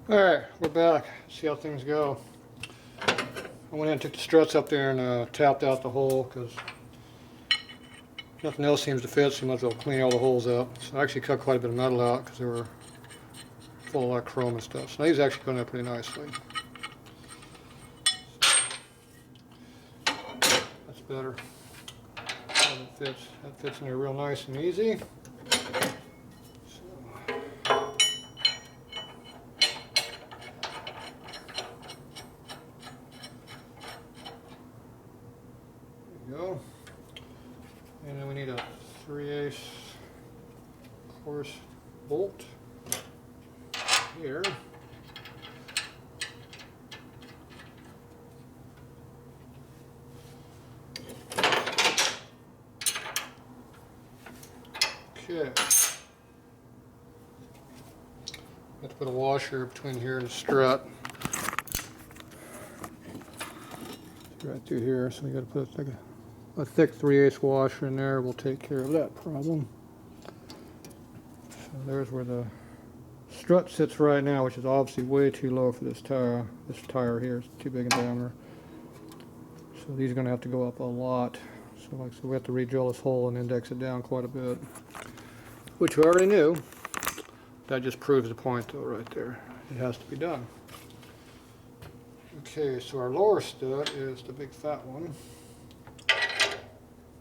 Alright, we're back. See how things go. I went in and took the struts up there and tapped out the hole because nothing else seems to fit, so you might as well clean all the holes out. So I actually cut quite a bit of metal out because they were full of a lot of chrome and stuff. So now these actually going up pretty nicely. That's better. That fits in there real nice and easy. Go. And then we need a 3/8 course bolt here. Okay. Have to put a washer between here and the strut. Right through here, so we got to put like a thick 3/8 washer in there. Will take care of that problem. So there's where the strut sits right now, which is obviously way too low for this tire. This tire here is too big in diameter. So these are going to have to go up a lot. So we have to re-drill this hole and index it down quite a bit, which we already knew. That just proves the point though right there. It has to be done. Okay, so our lower stud is the big fat one.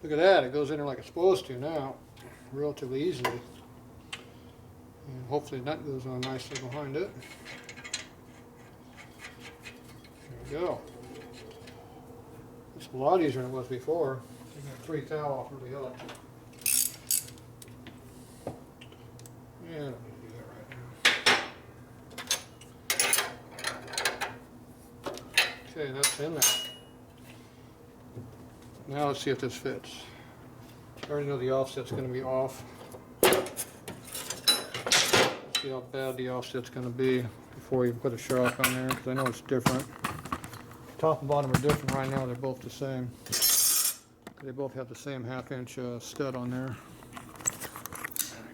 Look at that, it goes in there like it's supposed to now, relatively easily. And hopefully the nut goes on nicely behind it. There we go. It's a lot easier than it was before. Taking a 3 thou off really helps. Yeah, I don't need to do that right now. Okay, that's in there. Now let's see if this fits. I already know the offset's going to be off. Let's see how bad the offset's going to be before you put a shock on there, because I know it's different. Top and bottom are different right now. They're both the same. They both have the same 1/2 inch stud on there.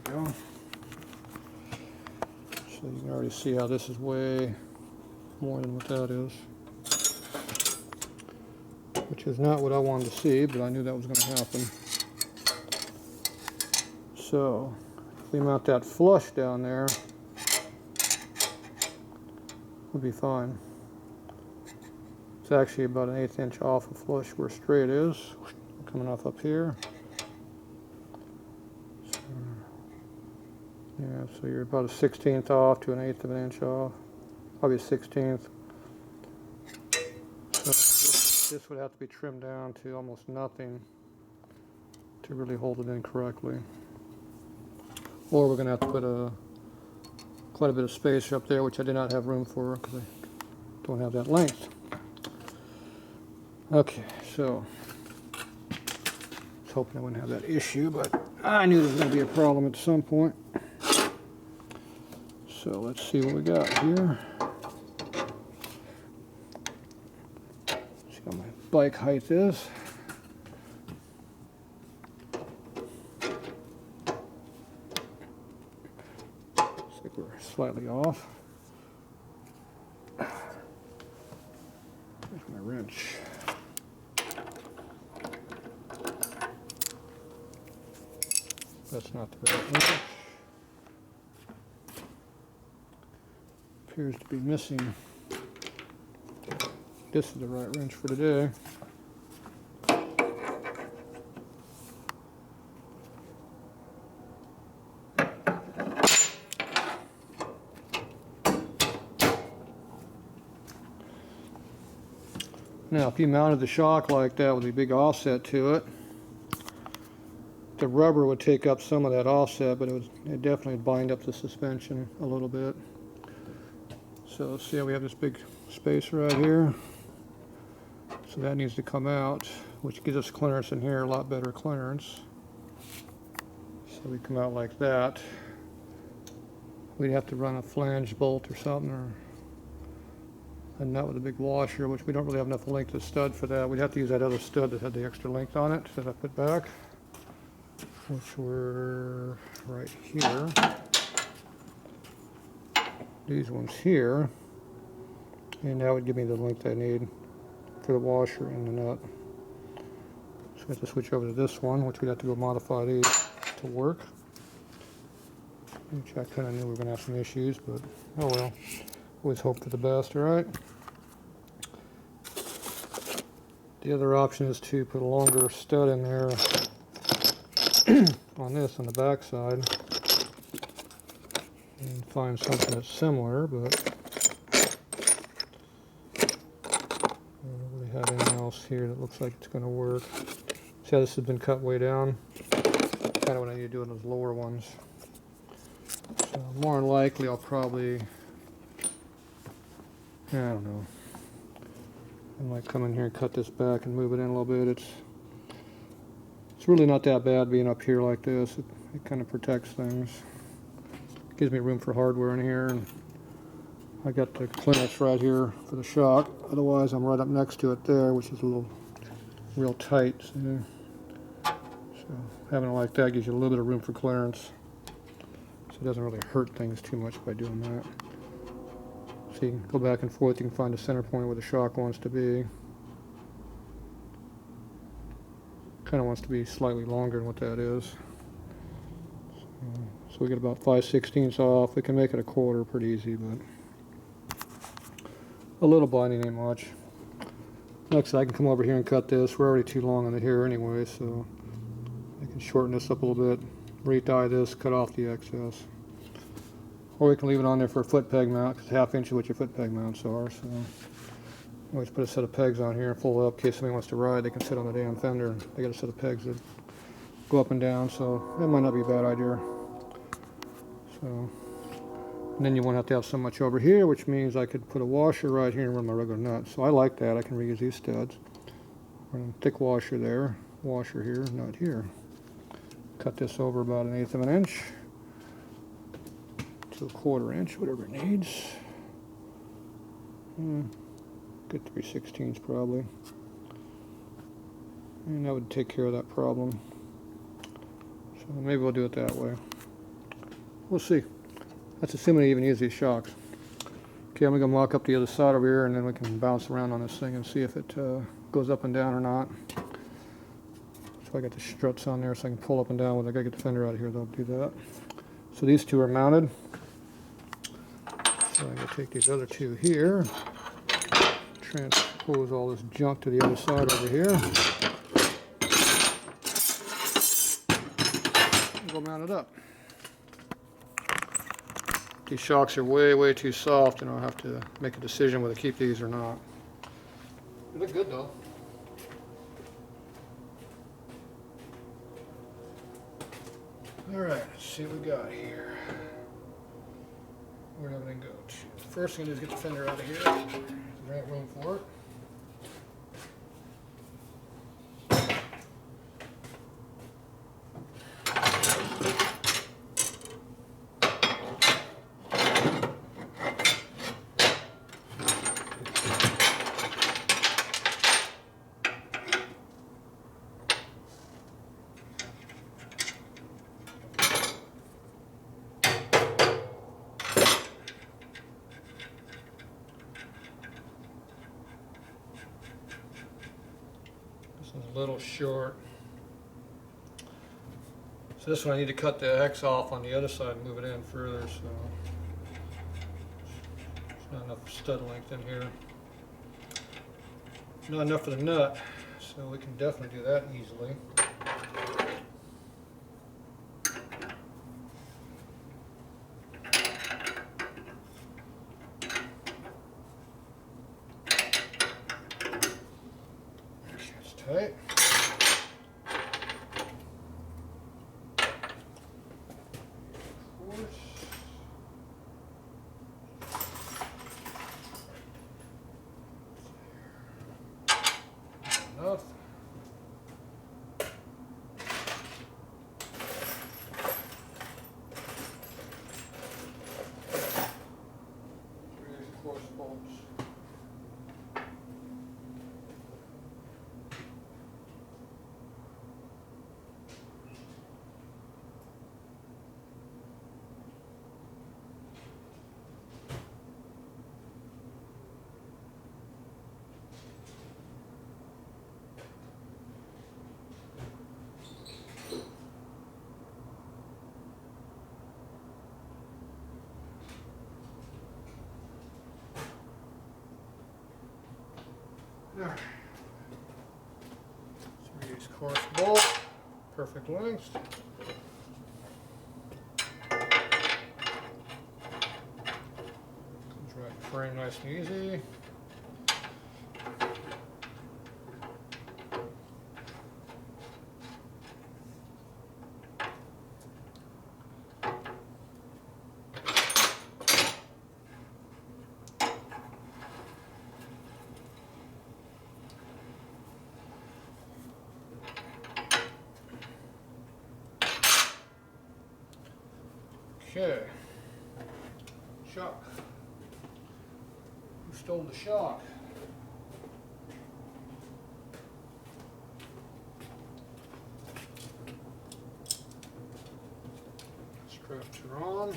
There we go. So you can already see how this is way more than what that is. Which is not what I wanted to see, but I knew that was going to happen. So, if we mount that flush down there, we'll be fine. It's actually about an 1/8 inch off of flush where straight is, coming off up here. So, yeah, so you're about a 1/16 off to an 1/8 of an inch off, probably a 1/16. So this would have to be trimmed down to almost nothing to really hold it in correctly. Or we're going to have to put quite a bit of space up there, which I did not have room for because I don't have that length. Okay, so I was hoping I wouldn't have that issue, but I knew there was going to be a problem at some point. So let's see what we got here. See what my bike height is. Looks like we're slightly off. There's my wrench. That's not the right wrench. Appears to be missing. This is the right wrench for today. Now, if you mounted the shock like that with a big offset to it, the rubber would take up some of that offset, but it definitely would bind up the suspension a little bit. So see how we have this big space right here? So that needs to come out, which gives us clearance in here, a lot better clearance. So we come out like that. We'd have to run a flange bolt or something, or a nut with a big washer, which we don't really have enough length of stud for that. We'd have to use that other stud that had the extra length on it that I put back, which were right here. these ones here, and that would give me the length I need for the washer and the nut. So I have to switch over to this one, which we'd have to go modify these to work. Which I kind of knew we were going to have some issues, but oh well. Always hope for the best, alright? The other option is to put a longer stud in there on this, on the back side, and find something that's similar, but I don't really have anything else here that looks like it's going to work. See how this has been cut way down? Kind of what I need to do on those lower ones. So more than likely I'll probably, I don't know, I might come in here and cut this back and move it in a little bit. It's really not that bad being up here like this. It kind of protects things. Gives me room for hardware in here, and I got the clearance right here for the shock. Otherwise I'm right up next to it there, which is a little real tight. So having it like that gives you a little bit of room for clearance. So it doesn't really hurt things too much by doing that. So you can go back and forth, you can find the center point where the shock wants to be. Kind of wants to be slightly longer than what that is. So we get about 5/16 off. We can make it a quarter pretty easy, but a little binding ain't much. Next, I can come over here and cut this. We're already too long on the hair anyway, so I can shorten this up a little bit, re-dye this, cut off the excess. Or we can leave it on there for a foot peg mount, because ½ inch is what your foot peg mounts are. So always put a set of pegs on here and fold it up in case somebody wants to ride. They can sit on the damn fender, and they got a set of pegs that go up and down, so that might not be a bad idea. So, and then you won't have to have so much over here, which means I could put a washer right here and run my regular nut. So I like that. I can reuse these studs. Run a thick washer there, washer here, nut here. Cut this over about 1/8 of an inch to 1/4 inch, whatever it needs. Good 3/16 probably. And that would take care of that problem. So maybe we'll do it that way. We'll see. That's assuming I even use these shocks. Okay, I'm going to mock up the other side over here, and then we can bounce around on this thing and see if it goes up and down or not. So I got the struts on there so I can pull up and down. When I got to get the fender out of here, they'll do that. So these two are mounted. So I'm going to take these other two here, transpose all this junk to the other side over here, and go mount it up. These shocks are way too soft, and I'll have to make a decision whether to keep these or not. They look good though. Alright, let's see what we got here. Where'd everything go to? First thing to do is get the fender out of here. There's right room for it. A little short. So this one I need to cut the X off on the other side and move it in further, so there's not enough stud length in here. Not enough for the nut, so we can definitely do that easily. That's tight. Enough. Alright. So we use coarse bolt, perfect length. Comes right in frame nice and easy. Okay, shock. Who stole the shock? Straps are on.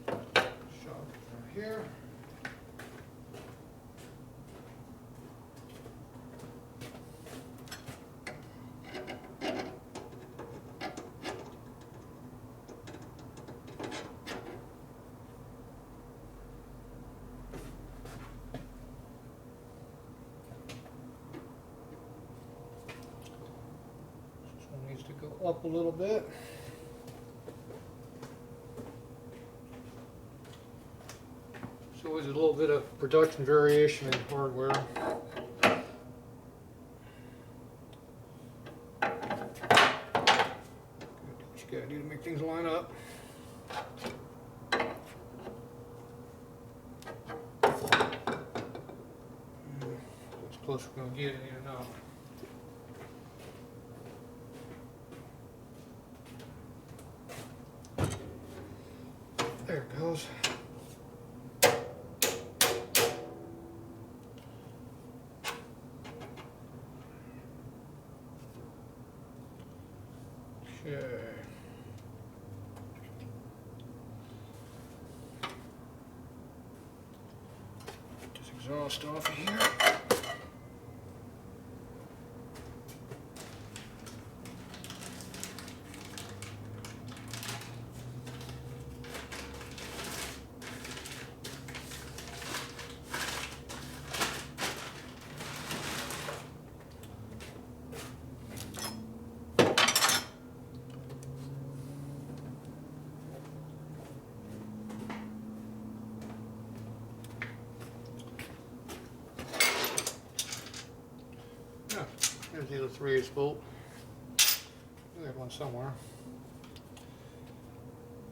Shock right here. Needs to go up a little bit. There's always a little bit of production variation in hardware. What you gotta do to make things line up. As close as we're gonna get, you know. There it goes. Okay. Just exhaust off of here. There's the other 3/8 bolt. We have one somewhere.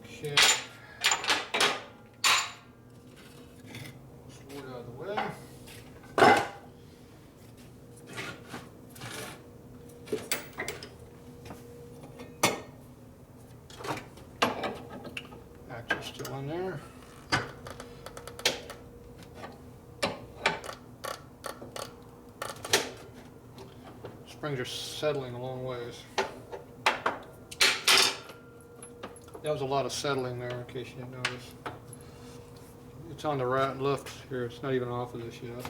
Okay. Wood out of the way. Axle's still in there. Springs are settling a long ways. That was a lot of settling there, in case you didn't notice. It's on the right and left here. It's not even off of this yet.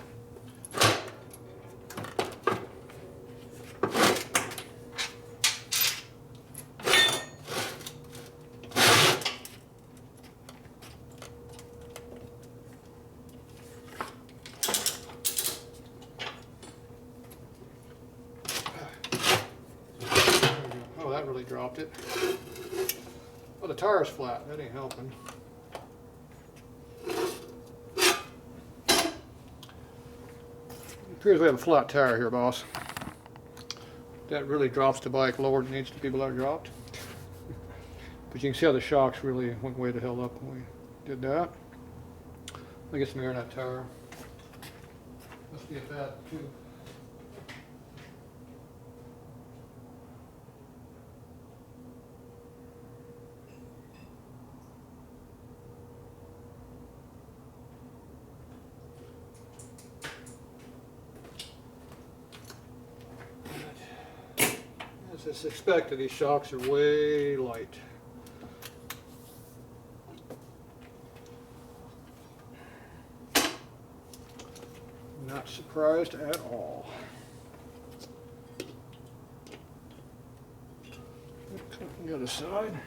That really dropped it. Well, the tire's flat. That ain't helping. It appears we have a flat tire here, boss. That really drops the bike lower than it needs to be below dropped. But you can see how the shocks really went way the hell up when we did that. Let me get some air in that tire. Must be a bad tube. As expected, these shocks are way light. Not surprised at all. Come on the other side.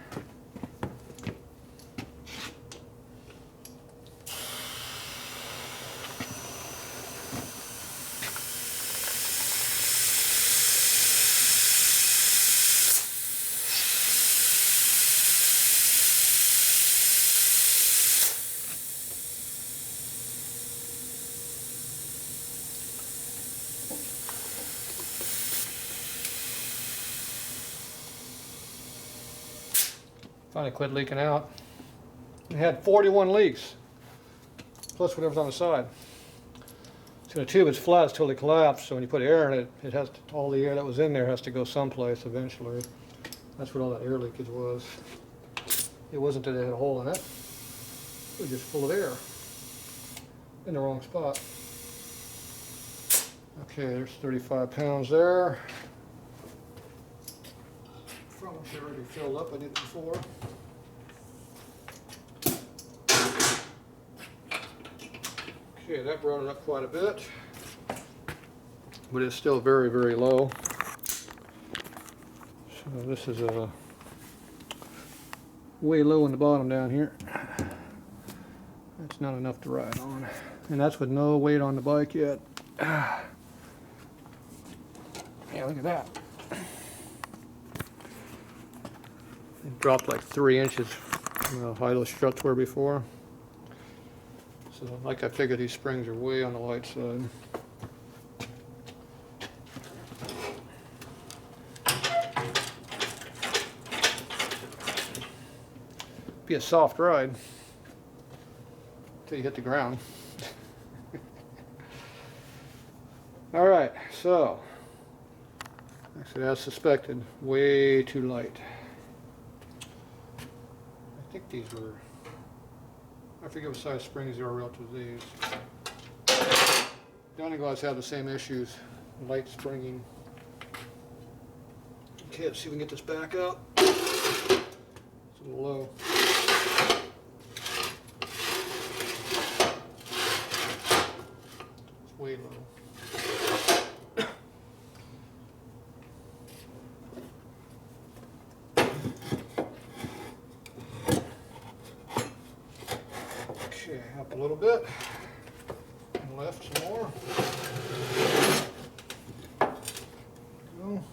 Finally quit leaking out. It had 41 leaks, plus whatever's on the side. So the tube is flat, it's totally collapsed, so when you put air in it, it has to, all the air that was in there has to go someplace eventually. That's what all that air leakage was. It wasn't that it had a hole in it. It was just full of air in the wrong spot. Okay, there's 35 pounds there. Probably should already filled up, I did it before. Okay, that brought it up quite a bit, but it's still very, very low. So this is way low in the bottom down here. That's not enough to ride on. And that's with no weight on the bike yet. Yeah, look at that. It dropped like 3 inches from how high those struts were before. So like I figured, these springs are way on the light side. Be a soft ride until you hit the ground. All right, so actually, as suspected, way too light. I think these were, I forget what size springs they are relative to these. Downing glides have the same issues, light springing. Okay, let's see if we can get this back up. It's a little low. It's way low. Okay, up a little bit, and left some more. Go.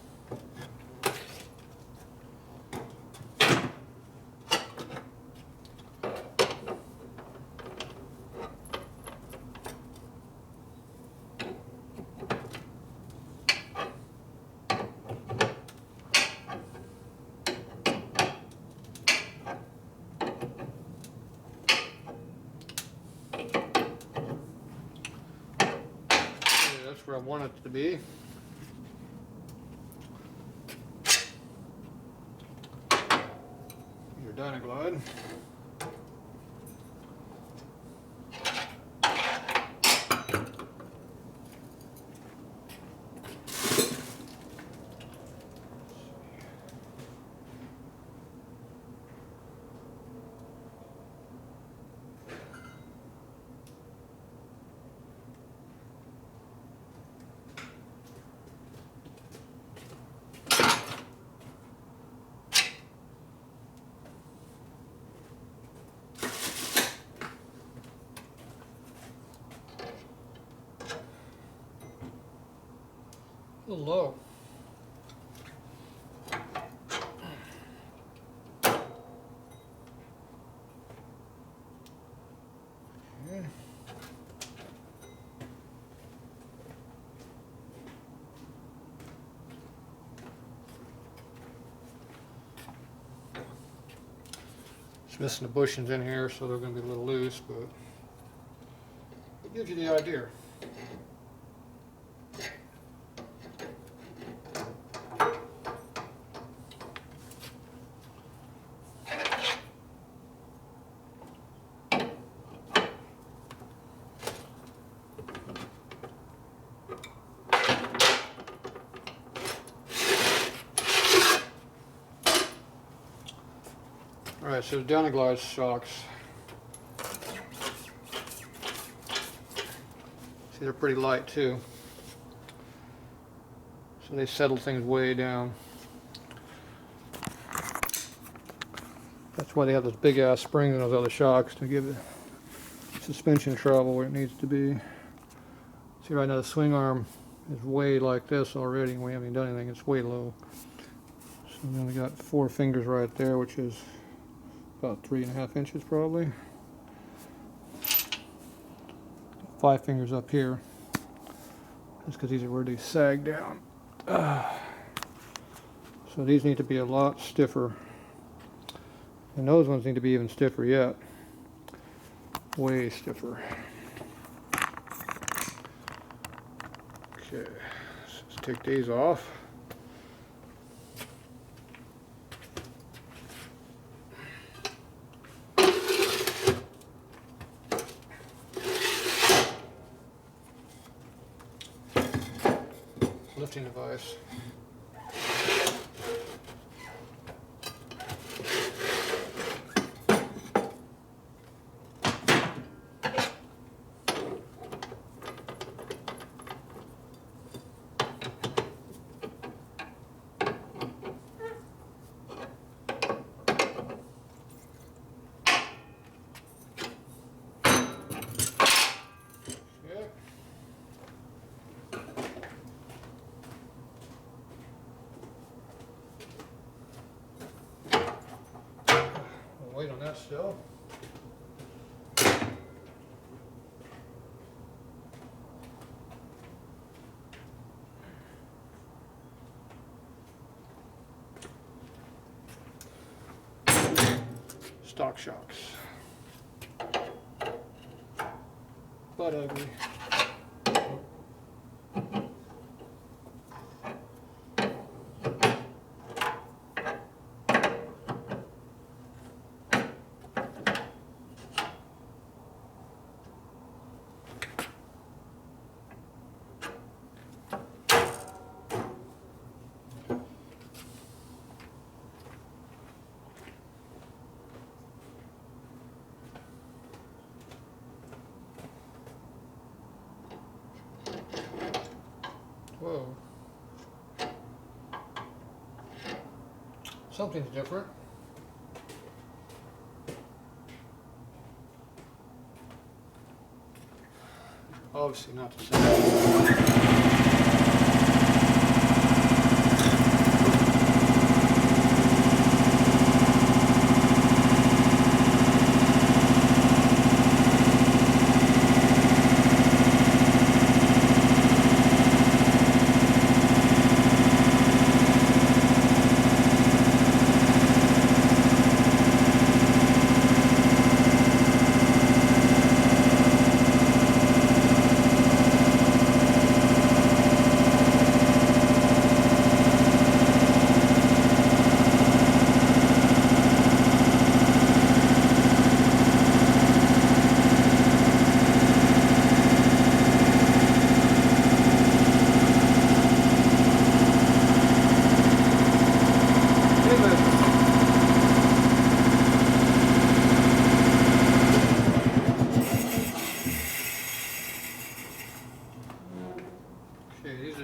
That's where I want it to be. Your Dynaglide. A little low. Okay. It's missing the bushings in here, so they're going to be a little loose, but it gives you the idea. Alright, so the Dynaglide shocks. See, they're pretty light too. So they settle things way down. That's why they have those big ass springs in those other shocks, to give the suspension travel where it needs to be. See, right now the swing arm is way like this already, and we haven't even done anything. It's way low. So we only got 4 fingers right there, which is about 3.5 inches probably. 5 fingers up here. That's because these are where they sag down. So these need to be a lot stiffer. And those ones need to be even stiffer yet. Way stiffer. Okay, let's take these off. Lifting device. Wait on that still. Stock shocks. But ugly. Whoa. Something's different. Obviously not the same.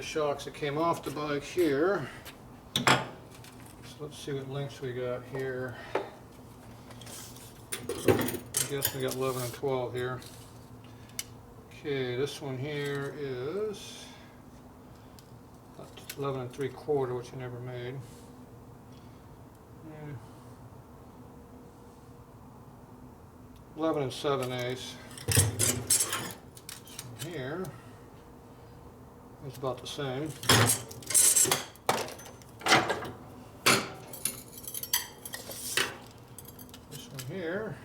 Shocks that came off the bike here. So let's see what lengths we got here. I guess we got 11 and 12 here. Okay, this one here is 11 and 3/4, which I never made. 11 and 7/8. This one here is about the same. This one here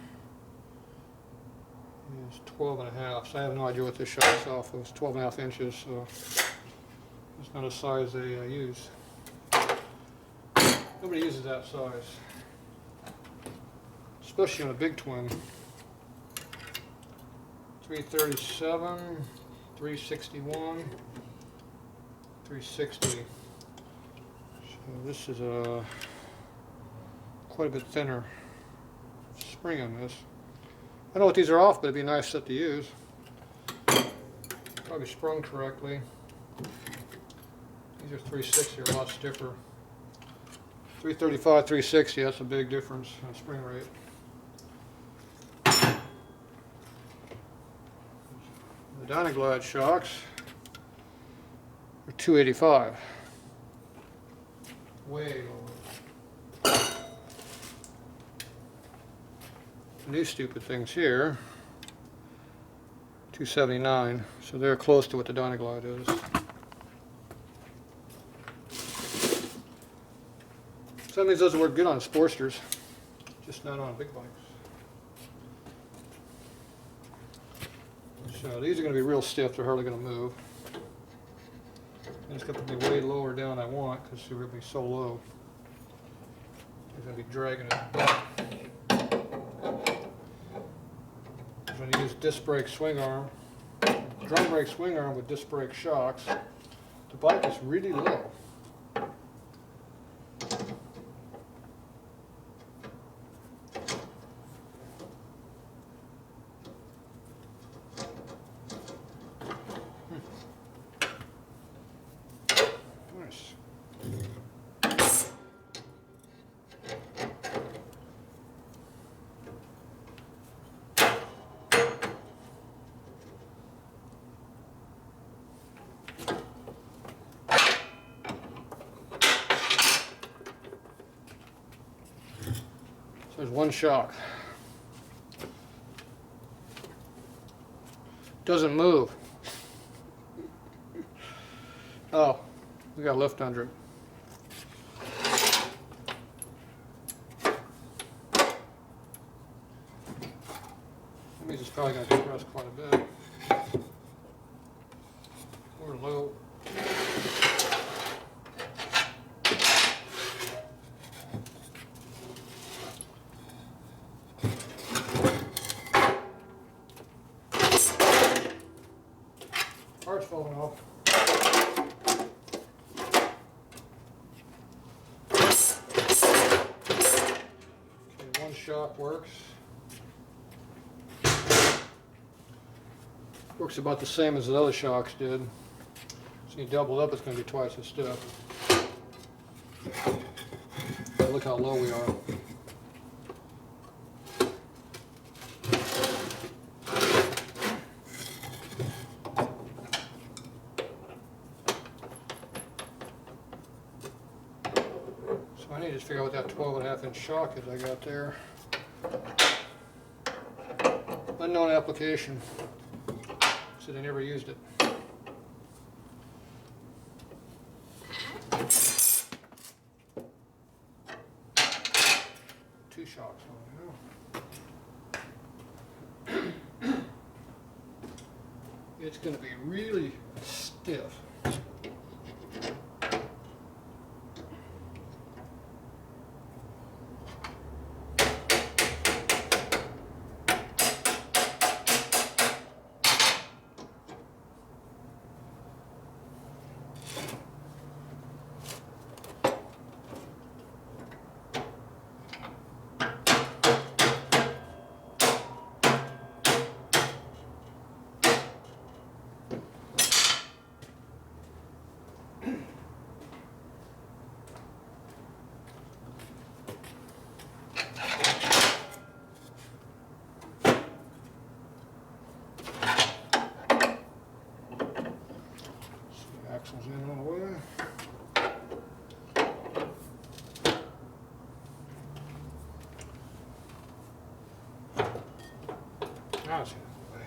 is 12.5. So I have no idea what this shot's off of. It's 12.5 inches, so it's not a size they use. Nobody uses that size, especially on a big twin. 337, 361. 360. So this is quite a bit thinner spring on this. I know what these are off, but it'd be a nice set to use. Probably sprung correctly. These are 360, a lot stiffer. 335, 360, that's a big difference in spring rate. The Dynaglide shocks are 285. Way lower. These stupid things here, 279. So they're close to what the Dynaglide is. Some of these doesn't work good on Sportsters. just not on big bikes. So these are going to be real stiff, they're hardly going to move. And it's got to be way lower down I want because they're going to be so low. They're going to be dragging it back. I'm going to use disc brake swing arm, drum brake swing arm with disc brake shocks. The bike is really low. Nice. So there's one shock. Doesn't move. Oh, we got lift under it. That means it's probably going to compress quite a bit. We're low. Part's falling off. Okay, one shock works. Works about the same as the other shocks did. So you double it up, it's going to be twice as stiff. Look how low we are. So I need to figure out what that 12.5-inch shock is I got there. Unknown application. So they never used it. Two shocks on now. It's going to be really stiff. Axles in all the way. Now it's in the way.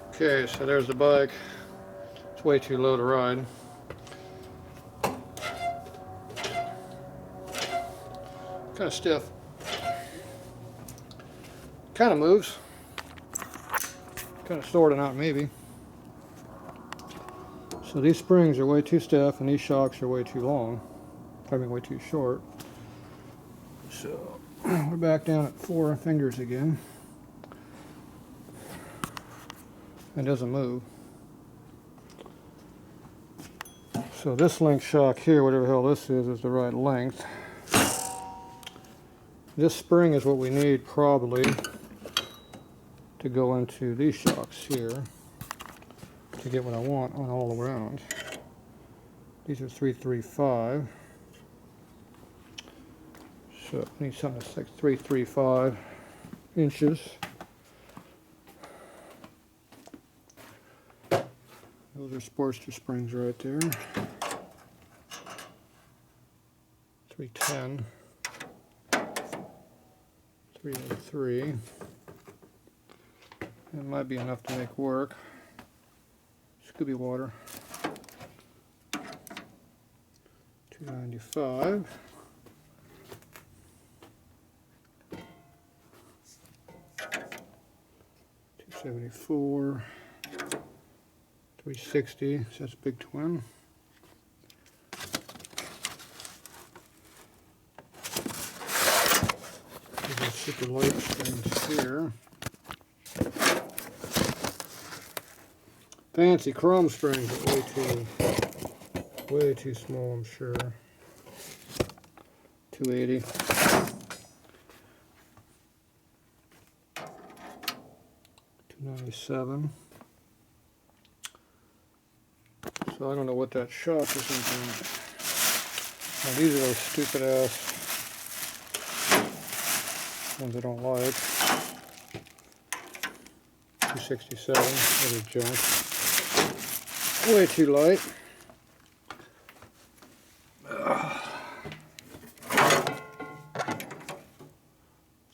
Okay, so there's the bike. It's way too low to ride. Kind of stiff. Kind of moves. Kind of sort of, not maybe. So these springs are way too stiff and these shocks are way too long. I mean way too short. So we're back down at 4 fingers again. It doesn't move. So this length shock here, whatever the hell this is the right length. This spring is what we need probably to go into these shocks here to get what I want on all around. These are 335. So I need something that's like 335 inches. Those are Sportster springs right there. 310. 303. It might be enough to make work. This could be water. 295. 274. 360. So that's a big twin. These super light springs here. Fancy chrome springs, but way too small, I'm sure. 280. 297. So I don't know what that shock is into. Now these are those stupid ass ones I don't like. 267, that is junk. Way too light.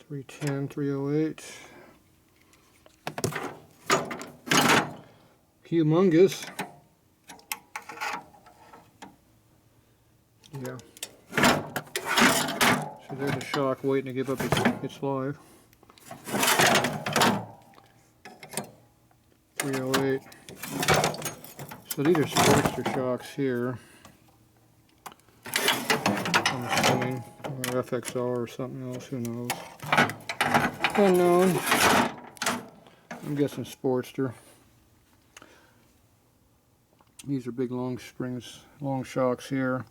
310, 308. Humongous. Yeah. So there's a shock waiting to give up its life. 308. So these are Sportster shocks here. I'm assuming, or FXR or something else, who knows. Unknown. I'm guessing Sportster. These are big long springs, long shocks here.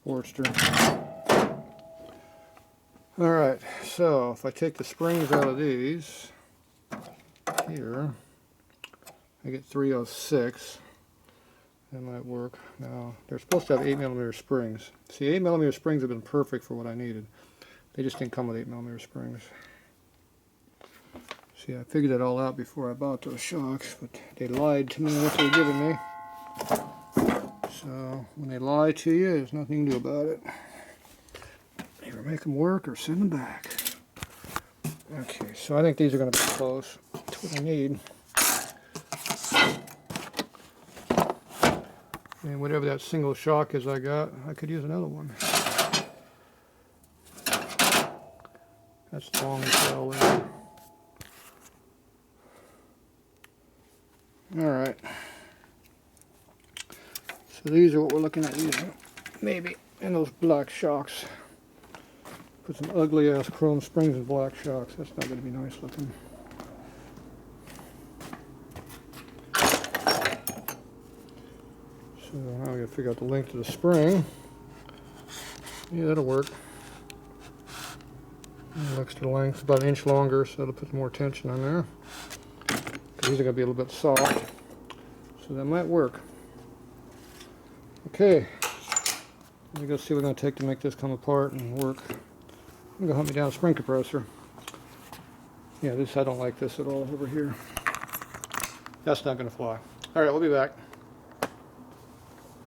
Sportster. Alright, so if I take the springs out of these, here, I get 306. That might work. Now, they're supposed to have 8mm springs. See, 8mm springs have been perfect for what I needed. They just didn't come with 8mm springs. See, I figured that all out before I bought those shocks, but they lied to me what they were giving me. So, when they lie to you, there's nothing you can do about it. Either make them work or send them back. Okay, so I think these are going to be close to what I need. And whatever that single shock is I got, I could use another one. That's long as hell there. Alright. So these are what we're looking at using. Maybe in those black shocks. Put some ugly ass chrome springs and black shocks. That's not going to be nice looking. So now we got to figure out the length of the spring. Yeah, that'll work. Extra length, about an inch longer, so that'll put more tension on there. These are going to be a little bit soft, so that might work. Okay, let me go see what we're going to take to make this come apart and work. I'm going to hunt me down a spring compressor. Yeah, I don't like this at all over here. That's not going to fly. Alright, we'll be back.